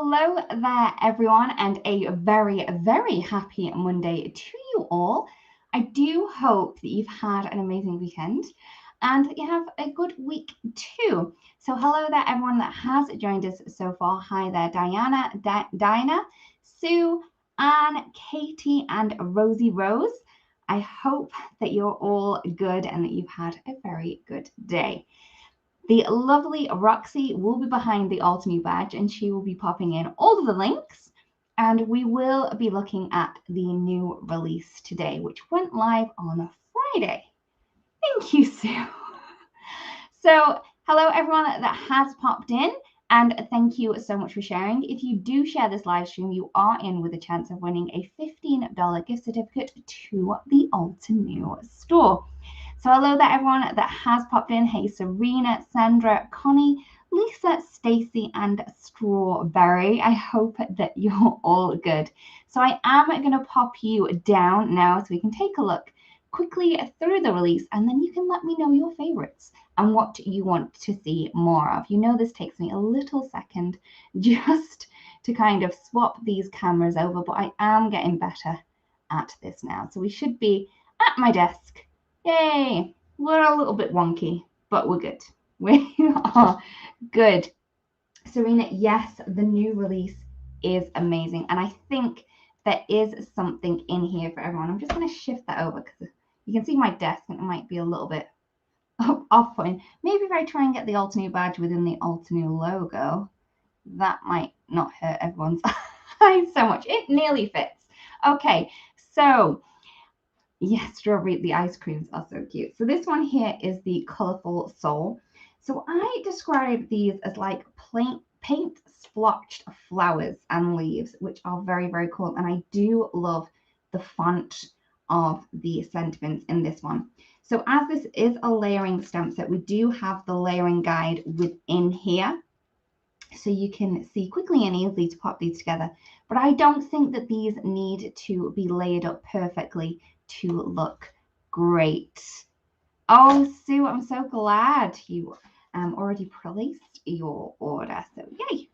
Hello there, everyone, and a very, very happy Monday to you all. I do hope that you've had an amazing weekend and that you have a good week too. So, hello there, everyone that has joined us so far. Hi there, Diana, Dinah, Sue, Anne, Katie, and Rosie Rose. I hope that you're all good and that you've had a very good day. The lovely Roxy will be behind the alt new badge and she will be popping in all of the links. And we will be looking at the new release today, which went live on Friday. Thank you, Sue. So, hello everyone that has popped in, and thank you so much for sharing. If you do share this live stream, you are in with a chance of winning a $15 gift certificate to the Ulta New store. So hello there, everyone that has popped in. Hey, Serena, Sandra, Connie, Lisa, Stacy, and Strawberry. I hope that you're all good. So I am going to pop you down now so we can take a look quickly through the release, and then you can let me know your favorites and what you want to see more of. You know, this takes me a little second just to kind of swap these cameras over, but I am getting better at this now. So we should be at my desk. Yay! We're a little bit wonky, but we're good. We are good. Serena, yes, the new release is amazing. And I think there is something in here for everyone. I'm just going to shift that over because you can see my desk and it might be a little bit off-putting. Maybe if I try and get the Ulta New badge within the Ulta New logo, that might not hurt everyone's eyes so much. It nearly fits. Okay, so yes, strawberry, the ice creams are so cute. So this one here is the Colorful Soul. So I describe these as like paint splotched flowers and leaves, which are very, very cool. And I do love the font of the sentiments in this one. So as this is a layering stamp set, we do have the layering guide within here. So you can see quickly and easily to pop these together. But I don't think that these need to be layered up perfectly to look great. Oh, Sue, I'm so glad you already placed your order. So yay.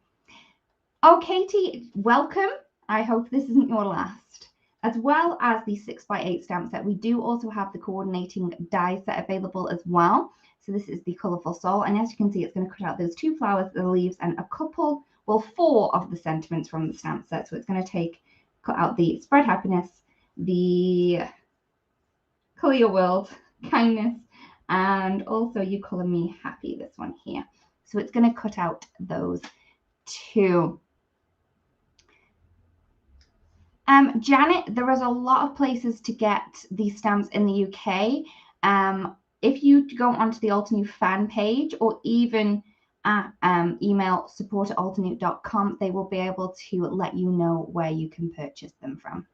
Oh, Katie, welcome. I hope this isn't your last. As well as the 6x8 stamp set, we do also have the coordinating die set available as well. So this is the Colourful Soul. And as you can see, it's going to cut out those two flowers, the leaves, and a couple, well, 4 of the sentiments from the stamp set. So it's going to cut out the spread happiness, the color your world, kindness, and also you color me happy, this one here. So it's going to cut out those 2. Janet, there is a lot of places to get these stamps in the UK. If you go onto the Ulta New fan page or even email support@ultanew.com, they will be able to let you know where you can purchase them from.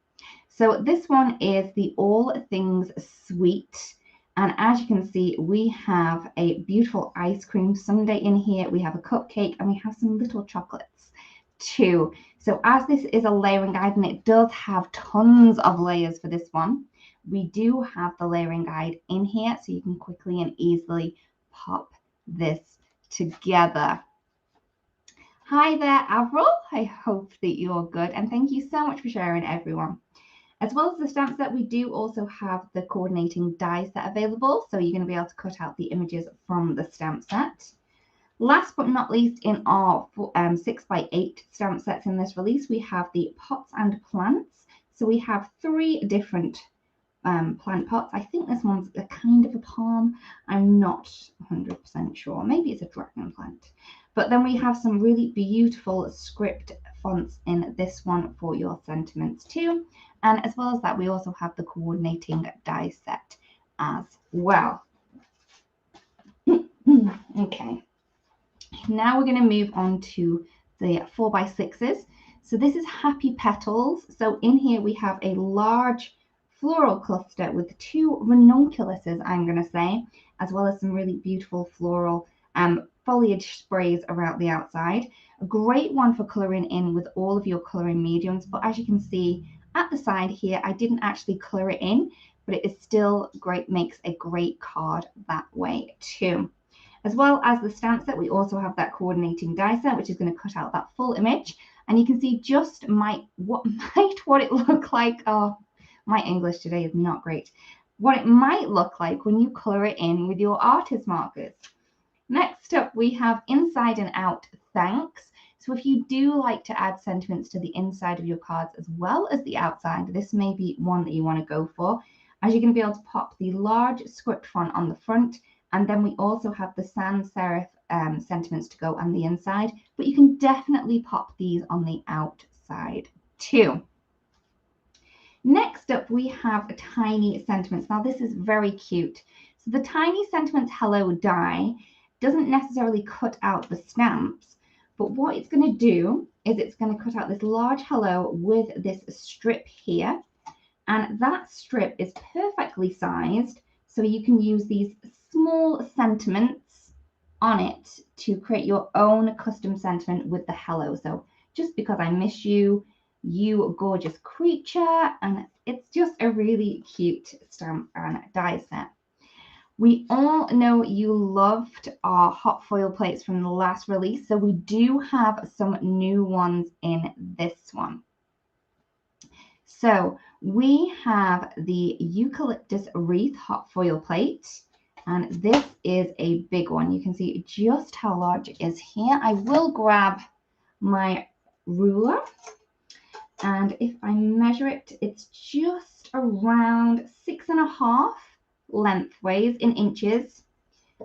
So this one is the All Things Sweet. And as you can see, we have a beautiful ice cream sundae in here. We have a cupcake and we have some little chocolates too. So as this is a layering guide and it does have tons of layers for this one, we do have the layering guide in here so you can quickly and easily pop this together. Hi there, Avril. I hope that you're good. And thank you so much for sharing, everyone. As well as the stamp set, we do also have the coordinating die set available. So you're going to be able to cut out the images from the stamp set. Last but not least, in our 6x8 stamp sets in this release, we have the pots and plants. So we have 3 different plant pots. I think this one's a kind of a palm. I'm not 100% sure. Maybe it's a dragon plant. But then we have some really beautiful script fonts in this one for your sentiments too. And as well as that, we also have the coordinating die set as well. Okay. Now we're going to move on to the 4x6s. So this is Happy Petals. So in here we have a large floral cluster with 2 ranunculuses, I'm going to say, as well as some really beautiful floral foliage sprays around the outside. A great one for colouring in with all of your colouring mediums. But as you can see at the side here, I didn't actually colour it in, but it is still great, makes a great card that way too. As well as the stamp set, we also have that coordinating die set, which is going to cut out that full image. And you can see just what it look like. Oh, my English today is not great. What it might look like when you color it in with your artist markers. Next up, we have inside and out thanks. So if you do like to add sentiments to the inside of your cards as well as the outside, this may be one that you want to go for, as you're going to be able to pop the large script font on the front, and then we also have the sans serif sentiments to go on the inside, but you can definitely pop these on the outside too. Next up, we have tiny sentiments. Now this is very cute. So the tiny sentiments hello die doesn't necessarily cut out the stamps, but what it's going to do is it's going to cut out this large hello with this strip here, and that strip is perfectly sized, so you can use these small sentiments on it to create your own custom sentiment with the hello. So just because I miss you, you gorgeous creature, and it's just a really cute stamp and die set. We all know you loved our hot foil plates from the last release, so we do have some new ones in this one. So we have the eucalyptus wreath hot foil plate, and this is a big one. You can see just how large it is here. I will grab my ruler, and if I measure it, it's just around 6.5 lengthways in inches,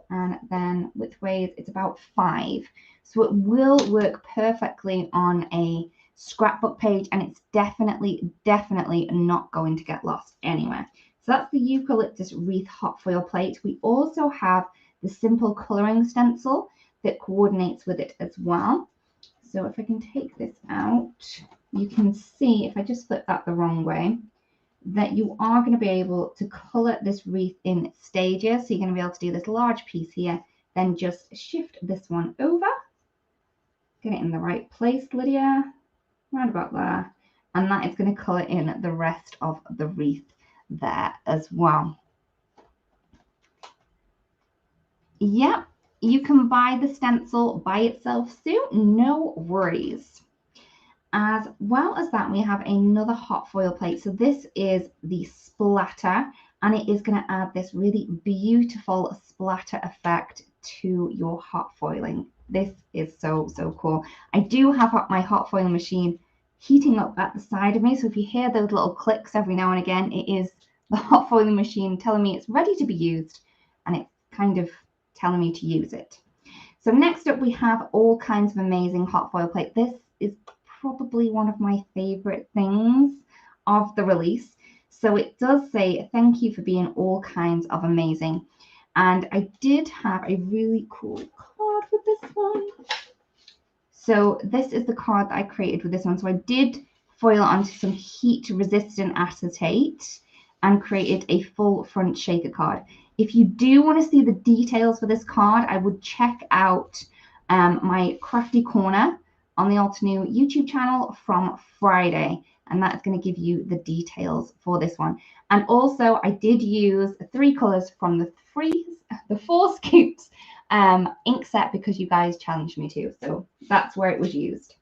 and then widthways it's about 5. So it will work perfectly on a scrapbook page, and it's definitely not going to get lost anywhere. So that's the eucalyptus wreath hot foil plate. We also have the simple coloring stencil that coordinates with it as well. So if I can take this out, you can see, if I just flip that the wrong way, that you are going to be able to color this wreath in stages. So you're going to be able to do this large piece here, then just shift this one over, get it in the right place, Lydia, right about there, and that is going to color in the rest of the wreath there as well. Yep, you can buy the stencil by itself, Sue, no worries. As well as that, we have another hot foil plate. So this is the splatter, and it is going to add this really beautiful splatter effect to your hot foiling. This is so cool. I do have my hot foil machine heating up at the side of me, so if you hear those little clicks every now and again, it is the hot foiling machine telling me it's ready to be used, and it's kind of telling me to use it. So next up, we have all kinds of amazing hot foil plate. This is probably one of my favorite things of the release. So it does say thank you for being all kinds of amazing, and I did have a really cool card with this one. So this is the card that I created with this one. So I did foil onto some heat resistant acetate and created a full front shaker card. If you do want to see the details for this card, I would check out my Crafty Corner on the Altenew YouTube channel from Friday, and that's going to give you the details for this one. And also I did use 3 colors from the 4 Scoops ink set because you guys challenged me to, so that's where it was used.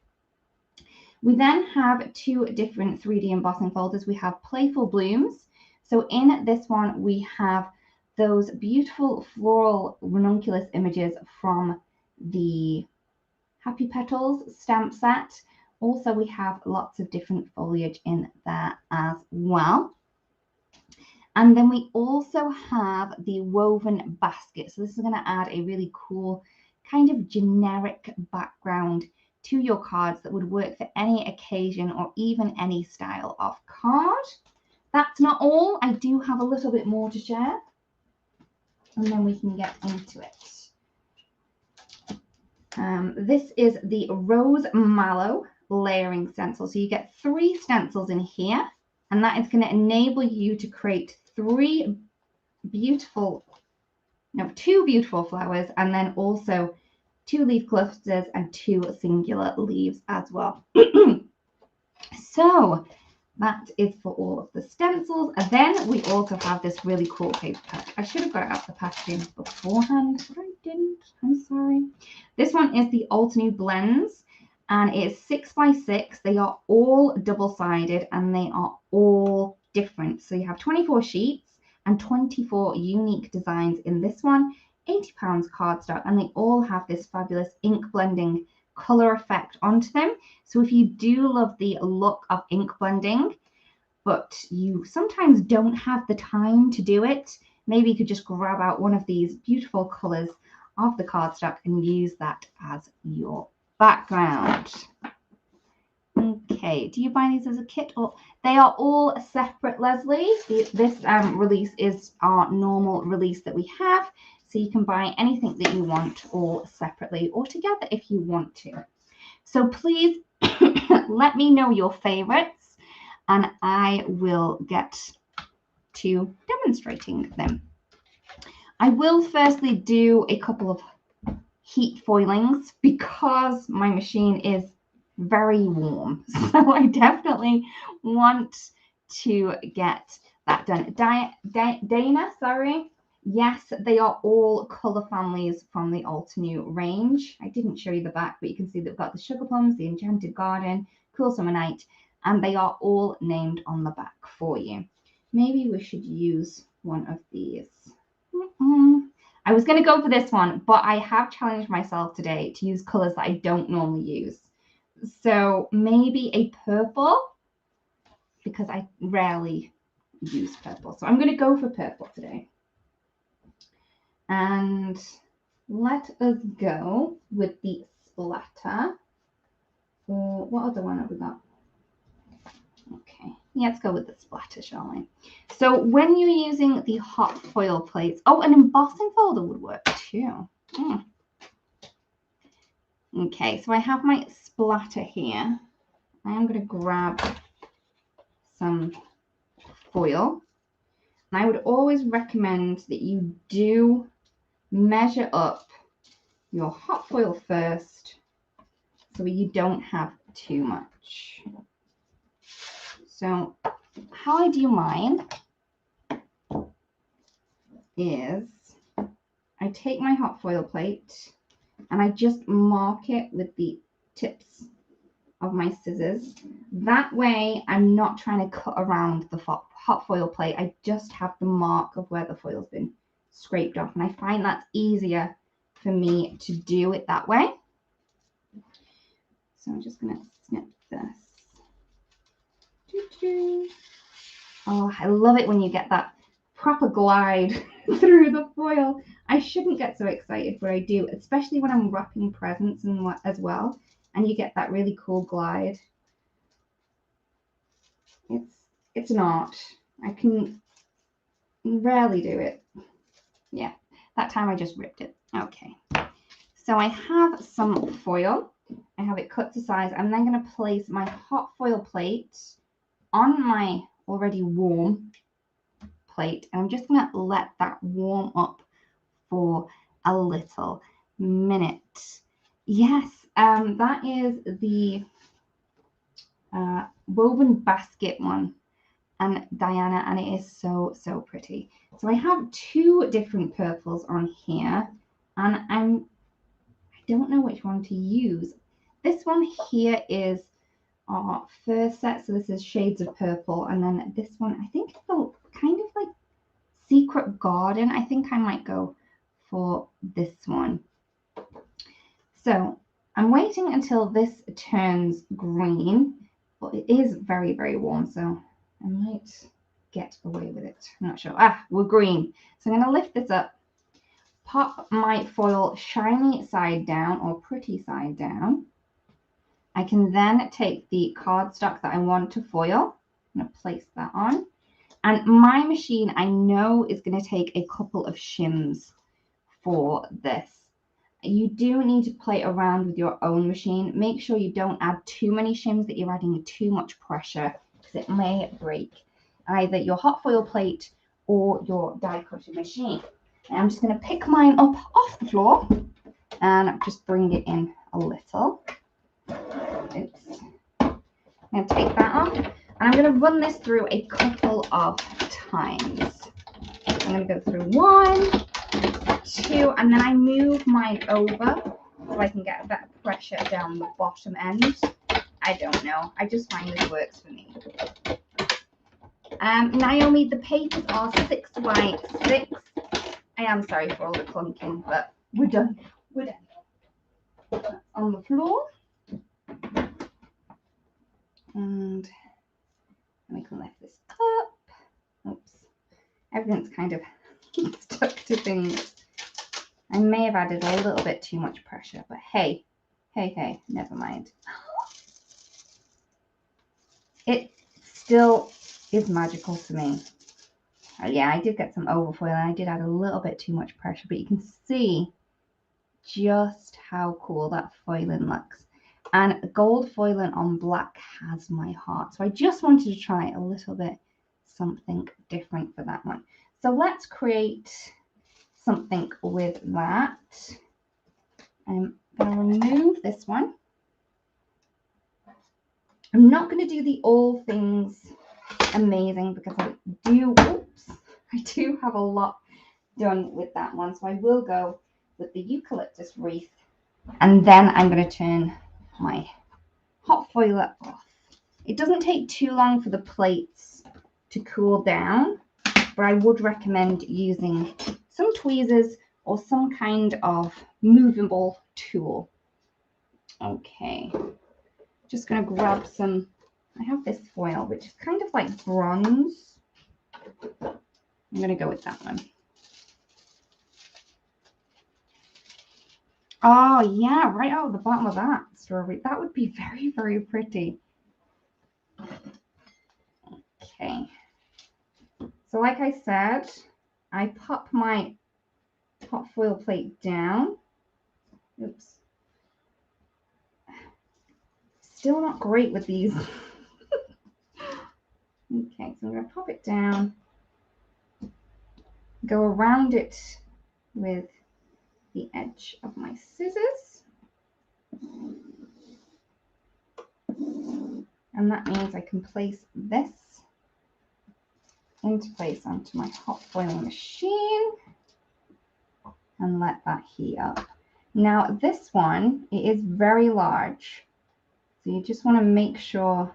We then have 2 different 3D embossing folders. We have Playful Blooms. So in this one we have those beautiful floral ranunculus images from the Happy Petals stamp set. Also, we have lots of different foliage in there as well. And then we also have the woven basket. So this is going to add a really cool kind of generic background to your cards that would work for any occasion or even any style of card. That's not all. I do have a little bit more to share, and then we can get into it. This is the Rose Mallow layering stencil. So you get 3 stencils in here, and that is going to enable you to create 2 beautiful flowers, and then also 2 leaf clusters and 2 singular leaves as well. So that is for all of the stencils. And then we also have this really cool paper pack. I should have got it out the packaging beforehand, but I didn't. I'm sorry. This one is the Altenew Blends, and it's 6 by 6. They are all double-sided and they are all different. So you have 24 sheets and 24 unique designs in this one, £80 cardstock, and they all have this fabulous ink blending color effect onto them. So if you do love the look of ink blending, but you sometimes don't have the time to do it, maybe you could just grab out one of these beautiful colors of the cardstock and use that as your background. Okay, do you buy these as a kit, or they are all separate, Leslie? This release is our normal release that we have, so you can buy anything that you want all separately or together if you want to. So please let me know your favorites and I will get to demonstrating them. I will firstly do a couple of heat foilings because my machine is very warm. So I definitely want to get that done. Dana, sorry. Yes, they are all colour families from the Altenew range. I didn't show you the back, but you can see they've got the Sugar Plums, the Enchanted Garden, Cool Summer Night, and they are all named on the back for you. Maybe we should use one of these. I was going to go for this one, but I have challenged myself today to use colours that I don't normally use. So maybe a purple, because I rarely use purple. So I'm going to go for purple today. And let us go with the splatter. What other one have we got? Okay, let's go with the splatter, shall we? So when you're using the hot foil plates, oh, an embossing folder would work too. Okay, so I have my splatter here. I am going to grab some foil. And I would always recommend that you do measure up your hot foil first so you don't have too much. So how I do mine is I take my hot foil plate and I just mark it with the tips of my scissors. That way I'm not trying to cut around the hot foil plate. I just have the mark of where the foil's been scraped off, and I find that's easier for me to do it that way. So I'm just going to snip this. Oh, I love it when you get that proper glide through the foil. I shouldn't get so excited, but I do, especially when I'm wrapping presents and as well, and you get that really cool glide. It's an art. I can rarely do it. Yeah, that time I just ripped it. Okay, so I have some foil. I have it cut to size. I'm then going to place my hot foil plate on my already warm plate, and I'm just going to let that warm up for a little minute. Yes, that is the woven basket one, and Diana, and it is so pretty. So I have two different purples on here, and I don't know which one to use. This one here is our first set, so this is shades of purple, and then this one I think it's kind of like Secret Garden. I think I might go for this one. So I'm waiting until this turns green, but it is very warm, so I might get away with it. I'm not sure. We're green. So I'm going to lift this up, pop my foil shiny side down or pretty side down. I can then take the cardstock that I want to foil. I'm going to place that on. And my machine, I know, is going to take a couple of shims for this. You do need to play around with your own machine. Make sure you don't add too many shims that you're adding too much pressure, because it may break either your hot foil plate or your die cutting machine. And I'm just going to pick mine up off the floor and just bring it in a little. Oops. I'm going to take that off, and I'm going to run this through a couple of times. I'm going to go through 1, 2, and then I move mine over so I can get a better pressure down the bottom end. I don't know. I just find this works for me. Naomi, the papers are 6 by 6. I am sorry for all the clunking, but we're done. We're done. That's on the floor. And we can lift this up. Oops. Everything's kind of stuck to things. I may have added a little bit too much pressure, but hey, never mind. It still is magical to me. Yeah, I did get some overfoil and I did add a little bit too much pressure, but you can see just how cool that foiling looks. And gold foiling on black has my heart. So I just wanted to try a little bit something different for that one. So let's create something with that. I'm going to remove this one. I'm not going to do the all things amazing because I do have a lot done with that one. So I will go with the eucalyptus wreath, and then I'm going to turn my hot foiler off. It doesn't take too long for the plates to cool down, but I would recommend using some tweezers or some kind of movable tool. Okay, just going to grab some. I have this foil, which is kind of like bronze. I'm going to go with that one. Oh, yeah, right out of the bottom of that strawberry. That would be very, very pretty. Okay. So like I said, I pop my hot foil plate down. Oops. Still not great with these. Okay, so I'm going to pop it down, go around it with the edge of my scissors. And that means I can place this into place onto my hot foiling machine and let that heat up. Now this one, it is very large. So you just want to make sure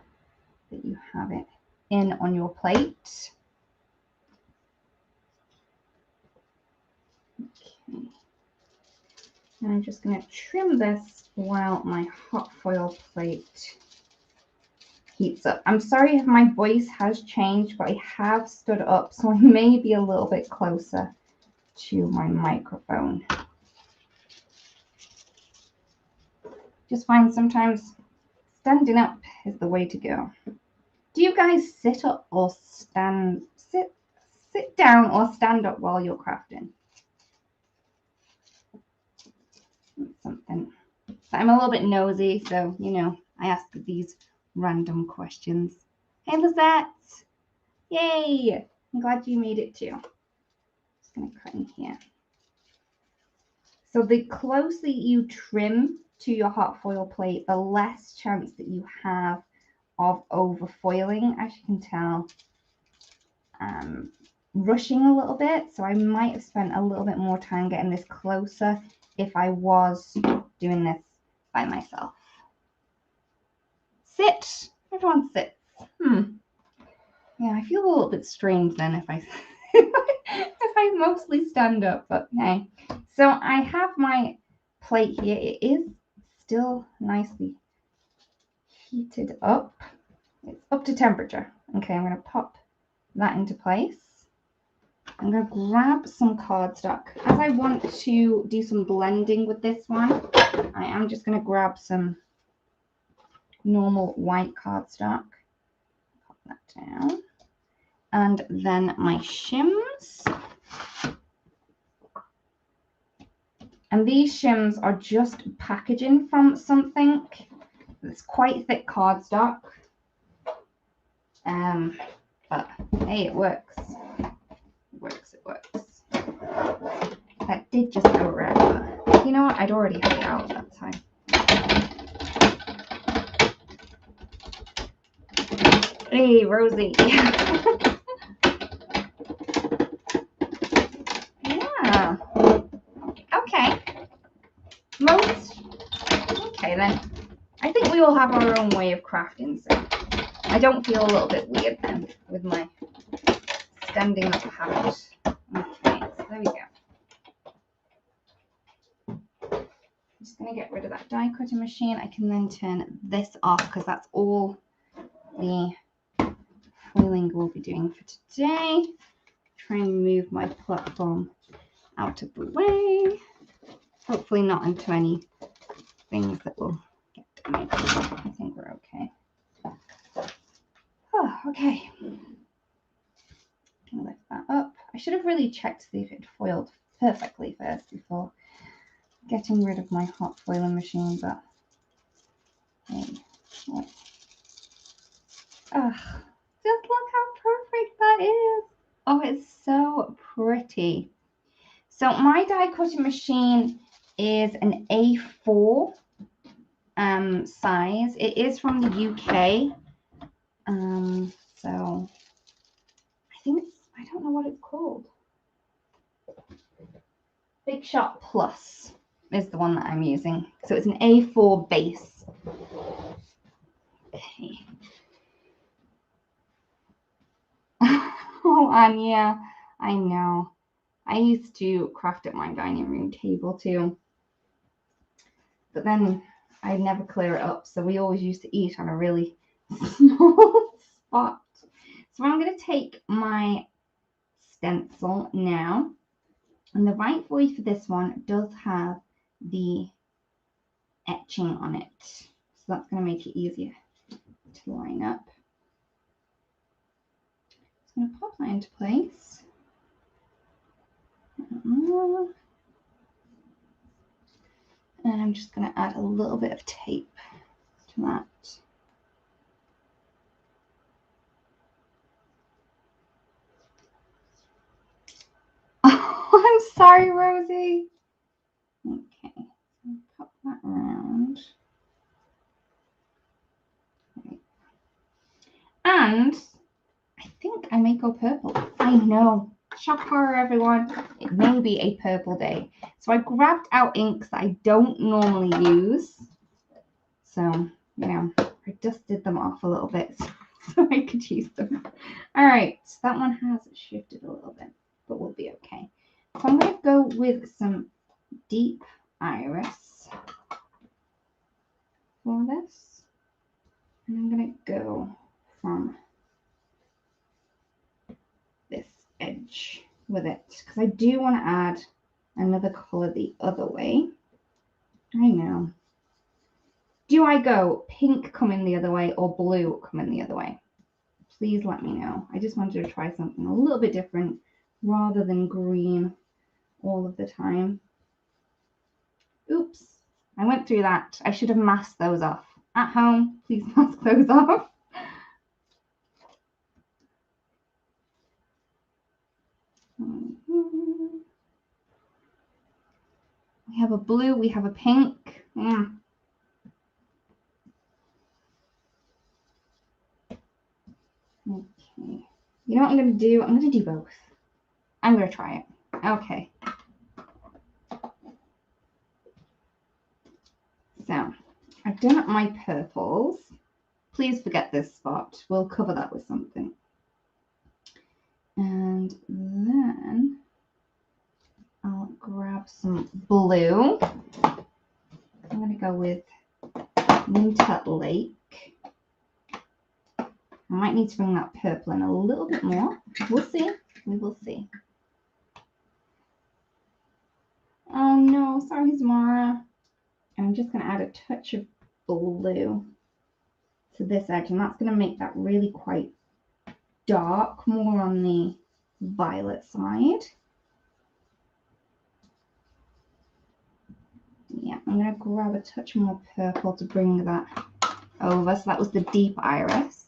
that you have it in on your plate. Okay. And I'm just going to trim this while my hot foil plate heats up. I'm sorry if my voice has changed, but I have stood up, so I may be a little bit closer to my microphone. Just find sometimes standing up is the way to go. Do you guys sit up or stand? Sit down or stand up while you're crafting? Something. I'm a little bit nosy, so you know I ask these random questions. Hey, Lizette! Yay! I'm glad you made it too. Just gonna cut in here. So the closer you trim to your hot foil plate, the less chance that you have of overfoiling. As you can tell, rushing a little bit, so I might have spent a little bit more time getting this closer if I was doing this by myself. Sit. Everyone sits. Yeah, I feel a little bit strange then if I if I mostly stand up, but hey. So I have my plate here. It is still nicely heated up. It's up to temperature. Okay, I'm going to pop that into place. I'm going to grab some cardstock. As I want to do some blending with this one, I am just going to grab some normal white cardstock. Pop that down. And then my shims. And these shims are just packaging from something. It's quite thick cardstock. But hey, it works. It works. That did just go red, but you know what? I'd already had it out at that time. Hey, Rosie. Yeah. Okay. Most okay then. I think we all have our own way of crafting, so I don't feel a little bit weird then with my standing up habit. Okay, so there we go. I'm just going to get rid of that die cutting machine. I can then turn this off because that's all the foiling we'll be doing for today. Try and move my platform out of the way. Hopefully not into any things that will get damaged. I think we're okay. Oh, okay. Can lift that up. I should have really checked to see if it foiled perfectly first before getting rid of my hot foiling machine, but hey, what? Just look how perfect that is. Oh, it's so pretty. So my die cutting machine is an A4 size. It is from the UK. So I think I don't know what it's called. Big Shot Plus is the one that I'm using. So it's an A4 base. Okay. Oh, and yeah, I know. I used to craft at my dining room table too. But then I'd never clear it up. So we always used to eat on a really small spot. So I'm going to take my stencil now. And the right voice for this one does have the etching on it. So that's going to make it easier to line up. Just going to pop that into place. And I'm just going to add a little bit of tape to that. Oh, I'm sorry, Rosie. Okay, so pop that around. Right. And I think I may go purple. I know. Shock horror, everyone. It may be a purple day. So I grabbed out inks that I don't normally use. So, you know, I dusted them off a little bit so I could use them. All right, so that one has shifted a little bit, but we'll be okay. So I'm going to go with some deep iris for this. And I'm going to go from this edge with it because I do want to add another color the other way. I know. Do I go pink coming the other way or blue coming the other way? Please let me know. I just wanted to try something a little bit different rather than green all of the time. Oops, I went through that. I should have masked those off. At home, please mask those off. We have a blue, we have a pink. Okay. You know what I'm going to do? I'm going to do both. I'm going to try it. Okay. So, I've done my purples. Please forget this spot. We'll cover that with something. And then I'll grab some blue. I'm going to go with Winter Lake. I might need to bring that purple in a little bit more. We'll see. We will see. Oh no, sorry, Zamara. I'm just going to add a touch of blue to this edge, and that's going to make that really quite dark, more on the violet side. Yeah, I'm going to grab a touch more purple to bring that over. So that was the deep iris.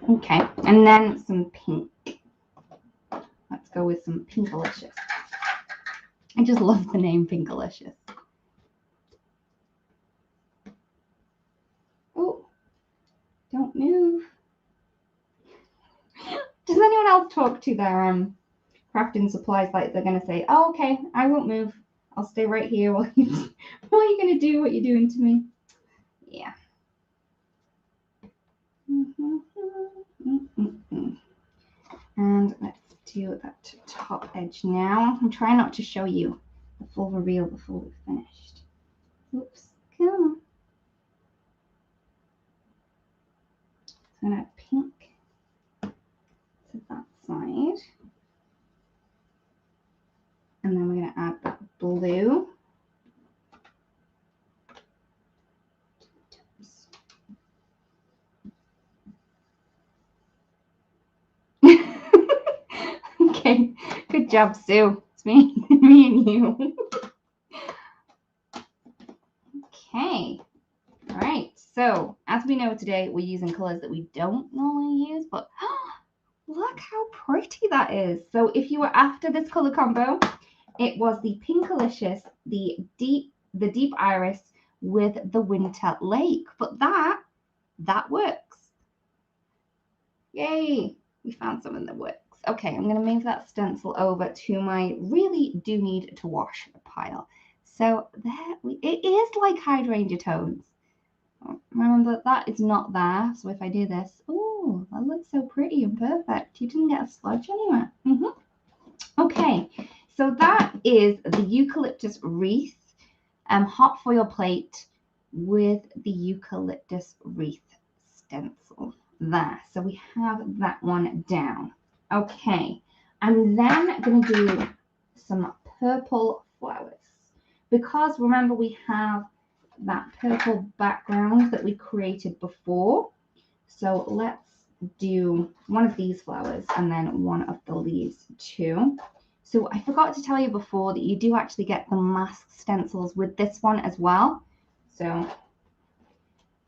Okay, and then some pink. Let's go with some Pinkalicious. I just love the name Pinkalicious. Oh, talk to their crafting supplies like they're going to say, oh, okay, I won't move. I'll stay right here while you're going to do what you're doing to me. Yeah. And let's do that top edge now. I'm trying not to show you the full reveal before we're finished. Oops, come on. So I'm going to add pink to that side. And then we're going to add that blue. Okay, good job, Sue. It's me and you. Okay, all right. So as we know today, we're using colors that we don't normally use, but look how pretty that is. So if you were after this color combo, it was the Pinkalicious, the deep iris with the Winter Lake, but that works. Yay, we found something that works. Okay, I'm going to move that stencil over to my really do need to wash pile. So it is like hydrangea tones. Remember, that is not there. So if I do this, oh, that looks so pretty and perfect. You didn't get a sludge anywhere. Okay, so that is the eucalyptus wreath, hot foil plate with the eucalyptus wreath stencil there. So we have that one down. Okay, I'm then going to do some purple flowers because remember we have that purple background that we created before. So let's do one of these flowers and then one of the leaves too. So I forgot to tell you before that you do actually get the mask stencils with this one as well. So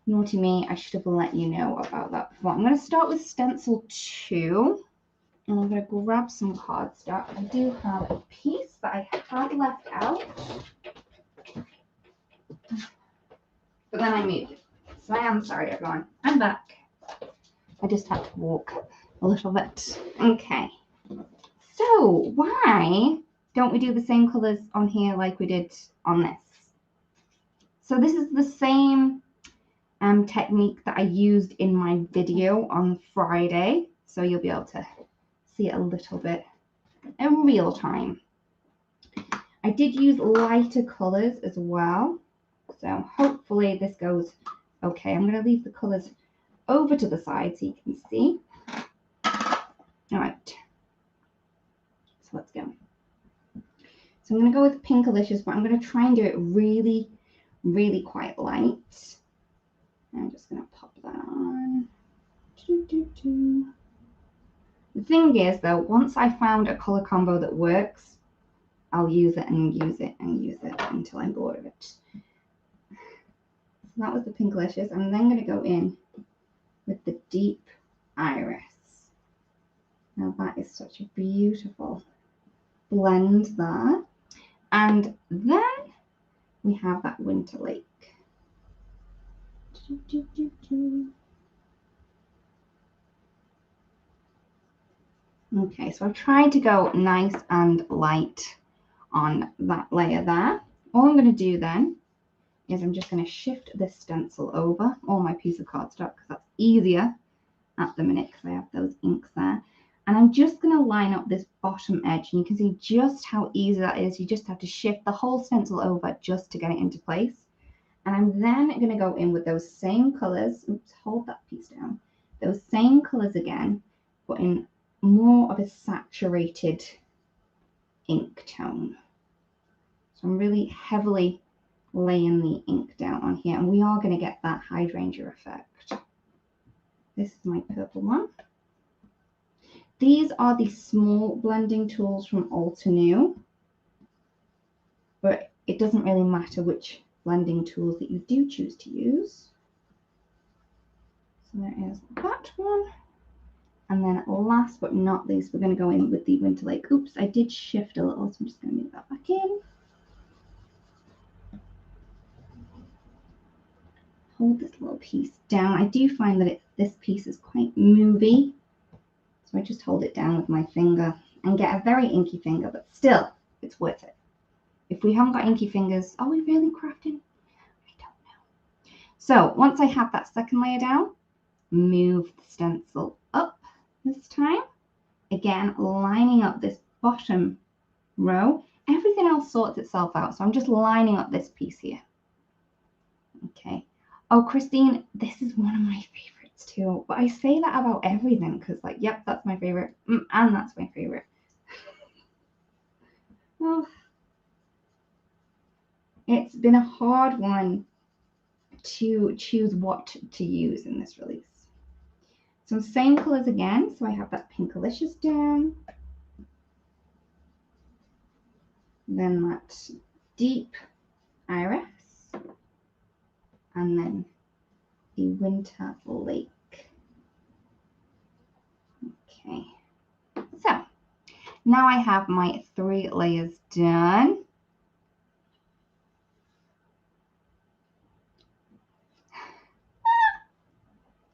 naughty me, I should have let you know about that before. I'm going to start with stencil 2. And I'm going to grab some cardstock. I do have a piece that I had left out. But then I moved it. So I am sorry, everyone. I'm back. I just had to walk a little bit. Okay. So why don't we do the same colors on here like we did on this? So this is the same technique that I used in my video on Friday. So you'll be able to see it a little bit in real time. I did use lighter colors as well. So hopefully this goes okay. I'm going to leave the colors over to the side so you can see. All right. So let's go. So I'm going to go with Pinkalicious, but I'm going to try and do it really, really quite light. I'm just going to pop that on. The thing is, though, once I found a color combo that works, I'll use it and use it and use it until I'm bored of it. So that was the Pinkalicious. I'm then going to go in with the deep iris. Now that is such a beautiful blend there. And then we have that Winter Lake. Okay, so I've tried to go nice and light on that layer there. All I'm going to do then is I'm just going to shift this stencil over, or my piece of cardstock, because that's easier at the minute because I have those inks there. And I'm just going to line up this bottom edge, and you can see just how easy that is. You just have to shift the whole stencil over just to get it into place. And I'm then going to go in with those same colors. Oops, hold that piece down. Those same colors again, but in more of a saturated ink tone. So I'm really heavily laying the ink down on here, and we are going to get that hydrangea effect. This is my purple one. These are the small blending tools from Altenew, but it doesn't really matter which blending tools that you do choose to use. So there is that one. And then last but not least, we're going to go in with the Winter Lake. Oops, I did shift a little, so I'm just going to move that back in. Hold this little piece down. I do find that this piece is quite movie. So I just hold it down with my finger and get a very inky finger, but still, it's worth it. If we haven't got inky fingers, are we really crafting? I don't know. So once I have that second layer down, move the stencil up this time. Again, lining up this bottom row. Everything else sorts itself out, so I'm just lining up this piece here. Okay. Oh, Christine, this is one of my favorites too. But I say that about everything because, like, yep, that's my favorite, and that's my favorite. Oh, it's been a hard one to choose what to use in this release. So same colors again. So I have that Pinkalicious down, then that deep Iris, and then the Winter Lake. Okay, so now I have my 3 layers done.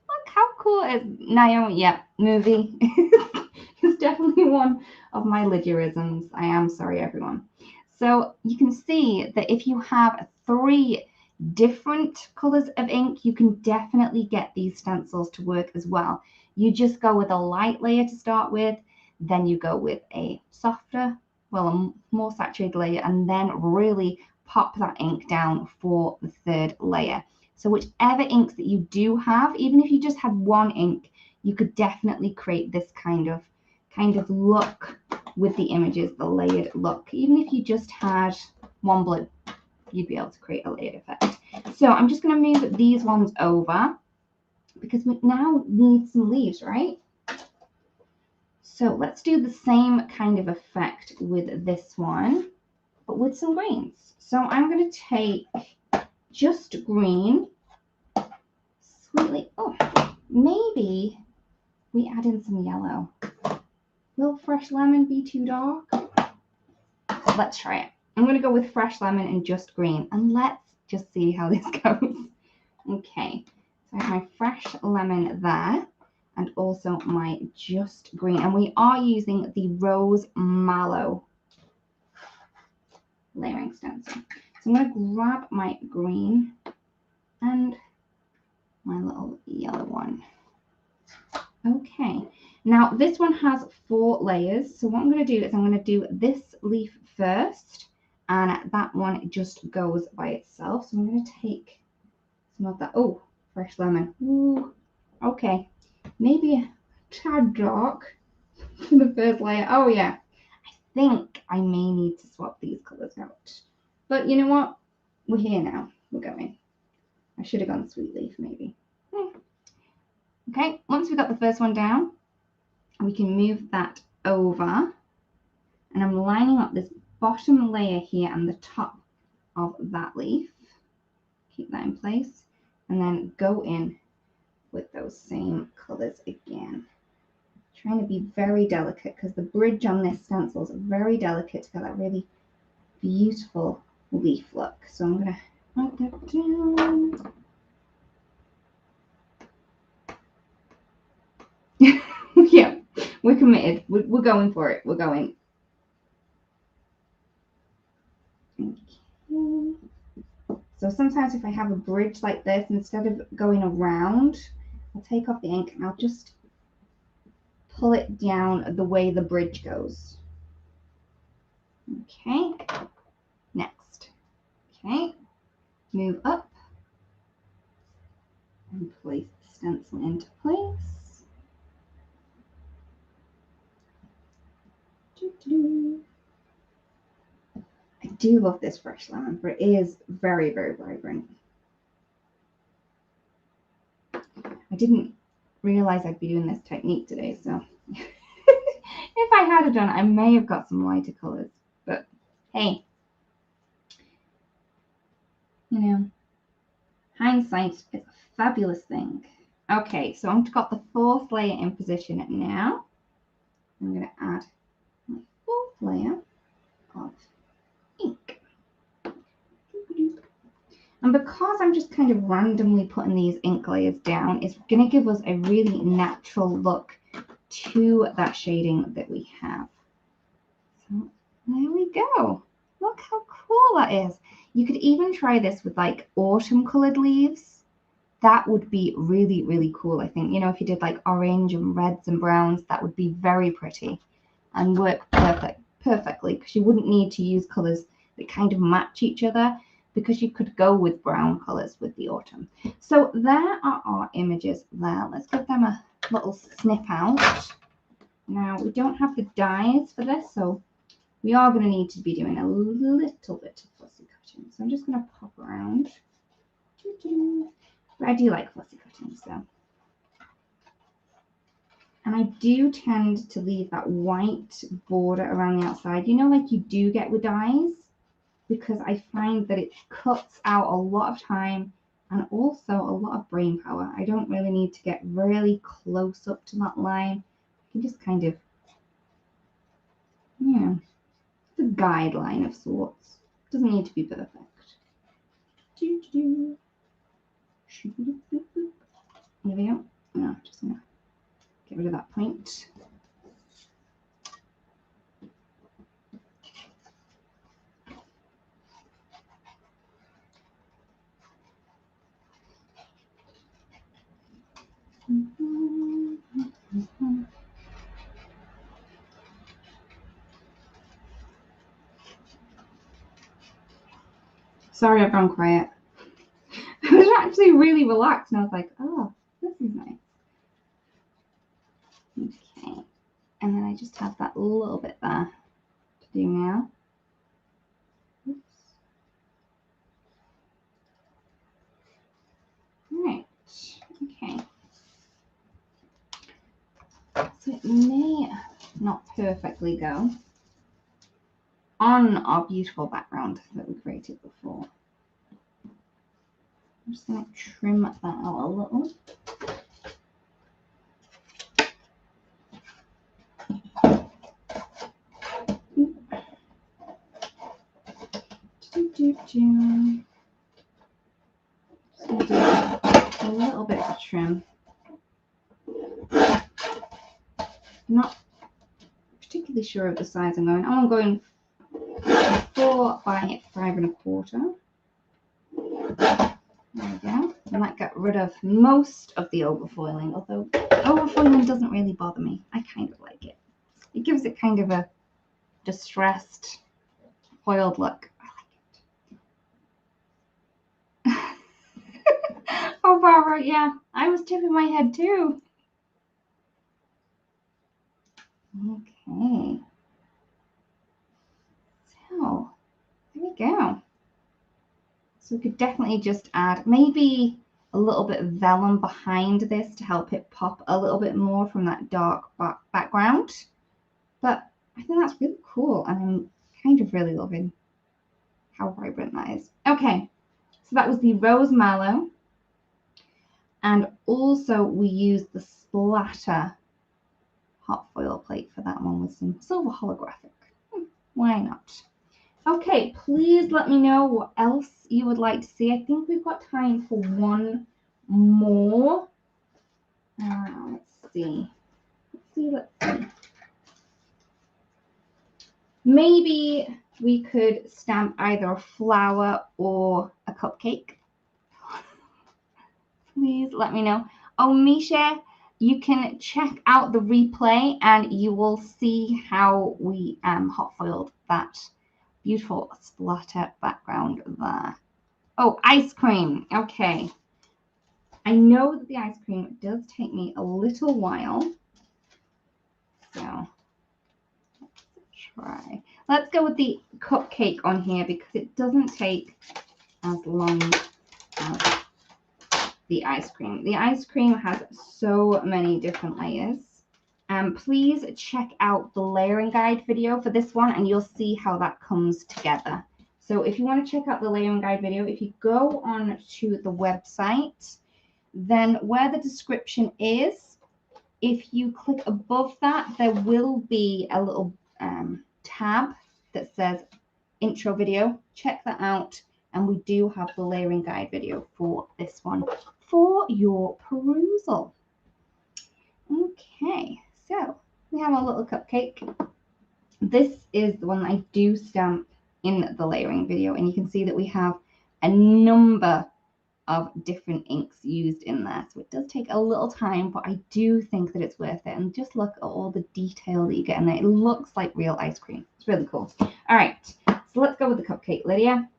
Look how cool is Naomi? Yeah, movie. It's definitely one of my Lydiaisms. I am sorry, everyone. So you can see that if you have 3 different colors of ink, you can definitely get these stencils to work as well. You just go with a light layer to start with, then you go with a softer, well, a more saturated layer, and then really pop that ink down for the 3rd layer. So whichever inks that you do have, even if you just had 1 ink, you could definitely create this kind of look with the images, the layered look. Even if you just had 1 blue, you'd be able to create a layered effect. So I'm just going to move these ones over because we now need some leaves, right? So let's do the same kind of effect with this one, but with some greens. So I'm going to take just green, sweetly. Oh, maybe we add in some yellow. Will fresh lemon be too dark? Let's try it. I'm going to go with fresh lemon and just green, and let's just see how this goes. Okay, so I have my fresh lemon there, and also my just green, and we are using the Rose Mallow layering stencil. So I'm going to grab my green and my little yellow one. Okay, now this one has 4 layers. So what I'm going to do is I'm going to do this leaf first, and that one just goes by itself. So I'm going to take some of that. Oh, fresh lemon. Ooh, okay, maybe a tad dark for the 1st layer. Oh yeah, I think I may need to swap these colors out. But you know what? We're here now. We're going. I should have gone sweet leaf maybe. Okay, once we've got the 1st one down, we can move that over, and I'm lining up this bottom layer here and the top of that leaf. Keep that in place, and then go in with those same colors again. Trying to be very delicate because the bridge on this stencil is very delicate to get that really beautiful leaf look. So I'm going to write that down. Yeah, we're committed. We're going for it. We're going. Okay. So sometimes if I have a bridge like this, instead of going around, I'll take off the ink and I'll just pull it down the way the bridge goes. Okay, next. Okay, move up and place the stencil into place. I do love this fresh lemon, but it is very, very vibrant. I didn't realize I'd be doing this technique today, so if I had done it, I may have got some lighter colors, but hey, you know, hindsight is a fabulous thing. Okay, so I've got the 4th layer in position now. I'm going to add my 4th layer of ink. And because I'm just kind of randomly putting these ink layers down, it's going to give us a really natural look to that shading that we have. So there we go. Look how cool that is. You could even try this with like autumn colored leaves. That would be really, really cool, I think. You know, if you did like orange and reds and browns, that would be very pretty and work perfectly, because you wouldn't need to use colors that kind of match each other, because you could go with brown colors with the autumn. So there are our images there. Let's give them a little snip out. Now, we don't have the dies for this, so we are going to need to be doing a little bit of fussy cutting. So I'm just going to pop around. But I do like fussy cutting, so. And I do tend to leave that white border around the outside, you know, like you do get with dies, because I find that it cuts out a lot of time and also a lot of brain power. I don't really need to get really close up to that line. I can just kind of, yeah, it's a guideline of sorts. Doesn't need to be perfect. There we go. No, just gonna get rid of that point. Sorry, I've gone quiet. I was actually really relaxed and I was like, oh, this is nice. Okay, and then I just have that little bit there to do now. Oops. Right, okay. So it may not perfectly go on our beautiful background that we created before. I'm just going to trim that out a little. Just going to do a little bit of a trim. I'm not particularly sure of the size I'm going. I'm going 4 by 5 1/4. There we go. And that got rid of most of the overfoiling, although overfoiling doesn't really bother me. I kind of like it. It gives it kind of a distressed, foiled look. I like it. Oh, Barbara, yeah, I was tipping my head too. Okay. So, there we go. So we could definitely just add maybe a little bit of vellum behind this to help it pop a little bit more from that dark background. But I think that's really cool, and I'm kind of really loving how vibrant that is. Okay, so that was the rose mallow, and also we used the splatter hot foil plate for that one with some silver holographic. Why not? Okay, please let me know what else you would like to see. I think we've got time for one more. Let's see. Let's see. Maybe we could stamp either a flower or a cupcake. Please let me know. Oh, Misha, you can check out the replay and you will see how we hot foiled that beautiful splatter background there. Oh, ice cream. Okay. I know that the ice cream does take me a little while. So let's try. Let's go with the cupcake on here because it doesn't take as long as the ice cream. The ice cream has so many different layers. Please check out the layering guide video for this one and you'll see how that comes together. So if you want to check out the layering guide video, if you go on to the website, then where the description is, if you click above that, there will be a little tab that says intro video. Check that out. And we do have the layering guide video for this one for your perusal. Okay, So we have our little cupcake. This is the one that I do stamp in the layering video, and you can see that we have a number of different inks used in there. So it does take a little time, but I do think that it's worth it. And just look at all the detail that you get in there. It looks like real ice cream. It's really cool. All right, so let's go with the cupcake. Lydia,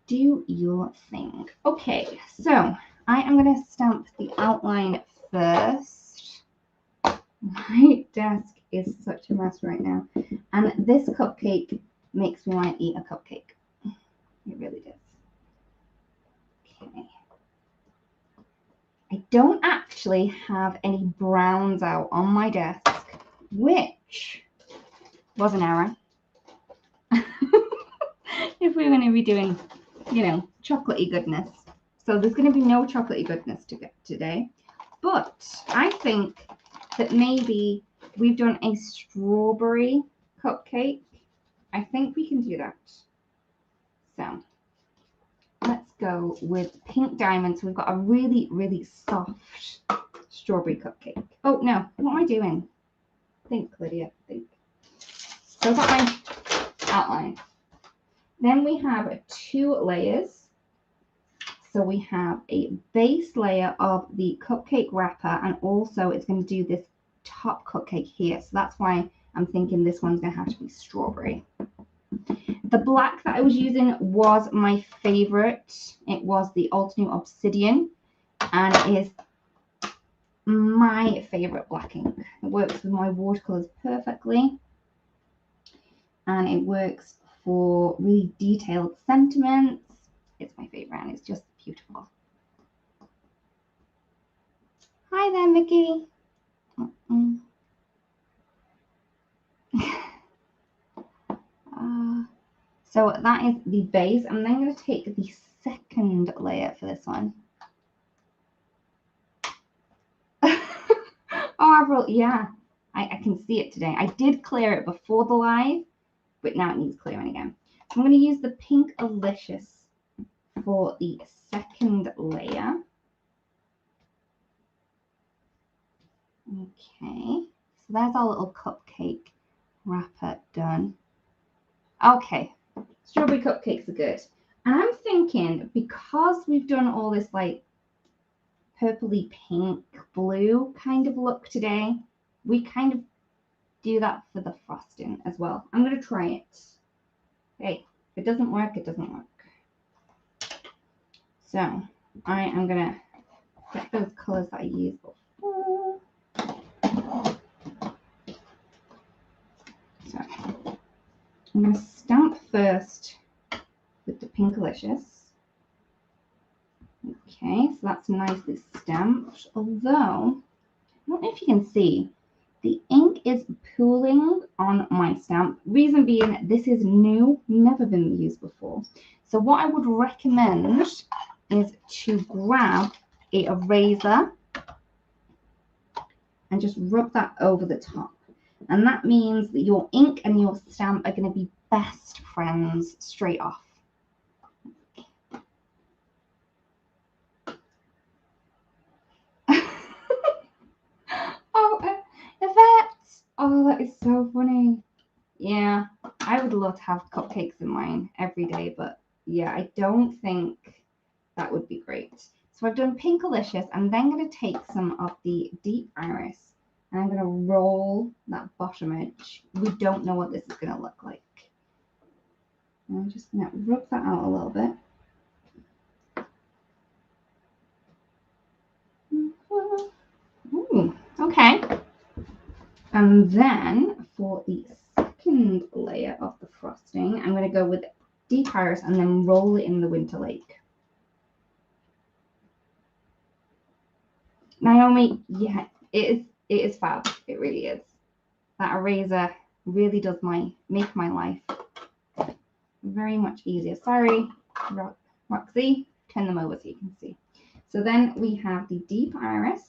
do your thing. Okay, so I am going to stamp the outline first. My desk is such a mess right now. And this cupcake makes me want to eat a cupcake. It really does. Okay. I don't actually have any browns out on my desk, which was an error. If we were going to be doing, you know, chocolatey goodness. So there's going to be no chocolatey goodness today. But I think that maybe we've done a strawberry cupcake. I think we can do that. So let's go with pink diamonds. So we've got a really, really soft strawberry cupcake. Oh, no. What am I doing? Think, Lydia. Think. So I've got my outline. Then we have 2 layers. So we have a base layer of the cupcake wrapper, and also it's going to do this top cupcake here. So that's why I'm thinking this one's going to have to be strawberry. The black that I was using was my favorite. It was the Ultra New Obsidian, and it is my favorite black ink. It works with my watercolors perfectly, and it works for really detailed sentiments. It's my favorite, and it's just beautiful. Hi there, Mickey. So that is the base. I'm then going to take the second layer for this one. Oh, Avril, yeah, I can see it today. I did clear it before the live, but now it needs clearing again. So I'm going to use the Pink Alicious for the second layer. Okay, so there's our little cupcake wrapper done. Okay, strawberry cupcakes are good. And I'm thinking, because we've done all this like purpley pink blue kind of look today, we kind of do that for the frosting as well. I'm going to try it. Hey, if it doesn't work, it doesn't work. So I am going to get those colors that I used before. So I'm going to stamp first with the Pink Alicious. Okay, so that's nicely stamped. Although, I don't know if you can see, the ink is pooling on my stamp. Reason being, this is new, never been used before. So what I would recommend is to grab a eraser and just rub that over the top. And that means that your ink and your stamp are going to be best friends straight off. Oh, Yvette! Oh, that is so funny. Yeah, I would love to have cupcakes in mine every day, but yeah, I don't think that would be great. So I've done Pink Alicious. I'm then going to take some of the Deep Iris, and I'm going to roll that bottom edge. We don't know what this is going to look like. And I'm just going to rub that out a little bit. Ooh, okay. And then for the second layer of the frosting, I'm going to go with Deep Iris and then roll it in the Winter Lake. Naomi, yeah, it is fab. It really is. That eraser really does make my life very much easier. Sorry, Roxy, turn them over so you can see. So then we have the Deep Iris,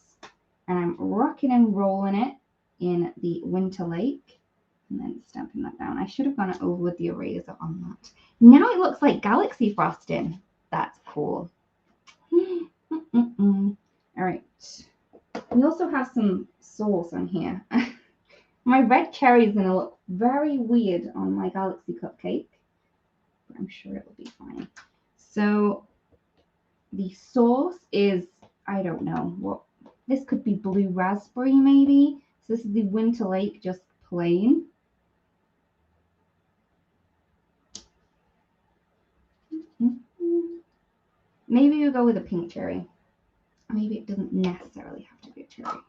and I'm rocking and rolling it in the Winter Lake, and then stamping that down. I should have gone over with the eraser on that. Now it looks like galaxy frosting. That's cool. All right. We also have some sauce on here. My red cherry is going to look very weird on my Galaxy cupcake, but I'm sure it will be fine. So the sauce is, I don't know, what this could be, blue raspberry maybe. So this is the Winter Lake, just plain. Maybe we'll go with a pink cherry. Maybe it doesn't necessarily have to be a cherry.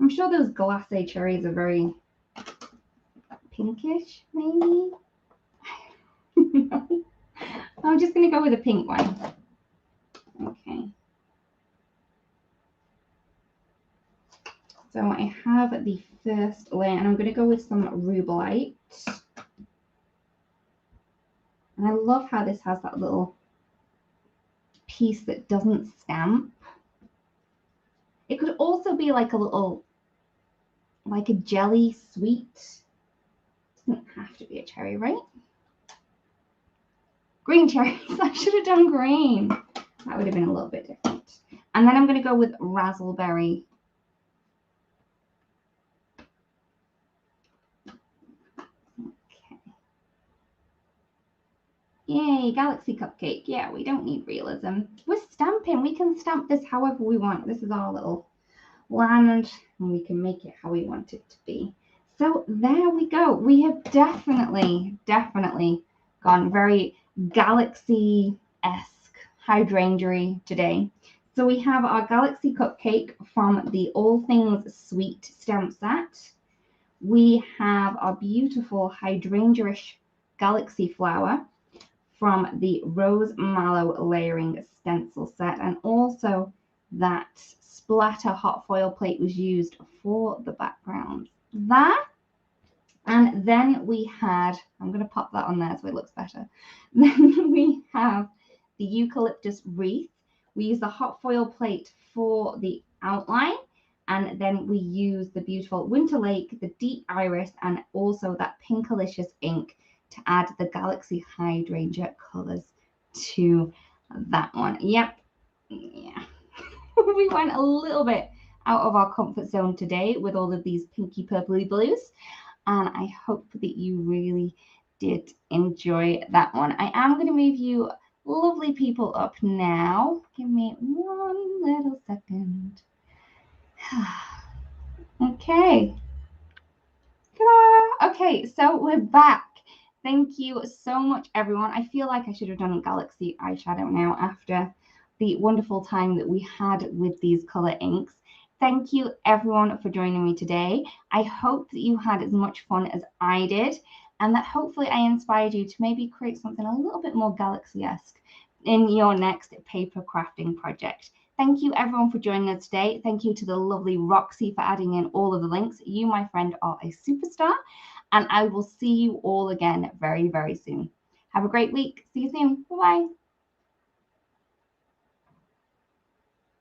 I'm sure those glacé cherries are very pinkish, maybe. No. I'm just going to go with a pink one. Okay. So I have the first layer, and I'm going to go with some rubellite. And I love how this has that little piece that doesn't stamp. It could also be like a little, like a jelly sweet. Doesn't have to be a cherry, right? Green cherries. I should have done green. That would have been a little bit different. And then I'm going to go with raspberry. Okay. Yay, Galaxy cupcake. Yeah, we don't need realism. We're stamping. We can stamp this however we want. This is our little land, and we can make it how we want it to be. So there we go. We have definitely gone very Galaxy-esque hydrangea today. So we have our Galaxy cupcake from the All Things Sweet stamp set. We have our beautiful hydrangea-ish Galaxy flower from the Rose Mallow layering stencil set, and also that splatter hot foil plate was used for the background. That, and then we had, I'm going to pop that on there so it looks better. Then we have the eucalyptus wreath. We use the hot foil plate for the outline, and then we use the beautiful Winter Lake, the deep iris, and also that Pinkalicious ink to add the Galaxy hydrangea colors to that one. Yep. Yeah. We went a little bit out of our comfort zone today with all of these pinky purpley blues, and I hope that you really did enjoy that one. I am going to move you lovely people up now. Give me one little second. Okay. Ta-da! Okay, so we're back. Thank you so much, everyone. I feel like I should have done a Galaxy eyeshadow now after the wonderful time that we had with these color inks. Thank you, everyone, for joining me today. I hope that you had as much fun as I did, and that hopefully I inspired you to maybe create something a little bit more Galaxy-esque in your next paper crafting project. Thank you, everyone, for joining us today. Thank you to the lovely Roxy for adding in all of the links. You, my friend, are a superstar, and I will see you all again very, very soon. Have a great week. See you soon. Bye-bye.